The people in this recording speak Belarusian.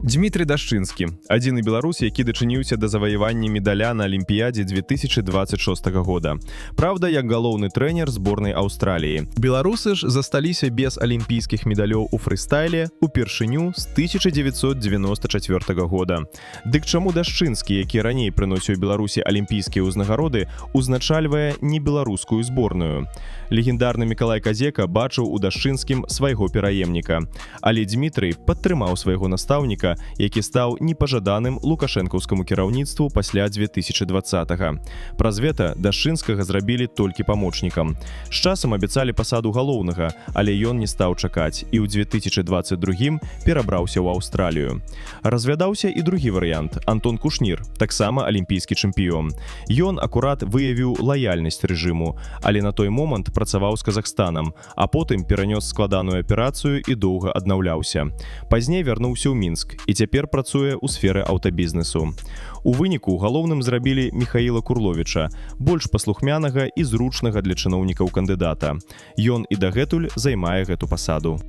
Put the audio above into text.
Дмітрый Дашчынскі – адзіны беларус, які дачыніўся да заваявання медаля на Алімпіядзе 2026 года. Праўда, як галоўны трэнер зборнай Аўстраліі. Беларусы ж засталіся без алімпійскіх медалёў у фрыстайле упершыню з 1994 года. Дык чаму Дашчынскі, які раней прыносіў Беларусі алімпійскія ўзнагароды, узначальвае не беларускую зборную? Легендарны Мікалай Казека бачыў у Дашчынскім свайго пераемніка. Але Дмітрый падтрымаў свайго настаўніка, які стаў непажаданым лукашэнкаўскаму кіраўніцтву пасля 2020-га. Праз вета Дашчынскага зрабілі толькі памочнікам. З часам абяцалі пасаду галоўнага, але ён не стаў чакаць і ў 2022 перабраўся ў Аўстралію. Разглядаўся і другі варыянт – Антон Кушнір, таксама алімпійскі чэмпіён. Ён акурат выявіў лаяльнасць рэжыму, але на той момант працаваў з Казахстанам, а потым перанёс складаную аперацыю і доўга аднаўляўся. Пазней вярнуўся ў Мінск і цяпер працуе ў сферы аўтабізнесу. У выніку галоўным зрабілі Міхаіла Курловіча, больш паслухмянага і зручнага для чыноўнікаў кандыдата. Ён і дагэтуль займае гэту пасаду.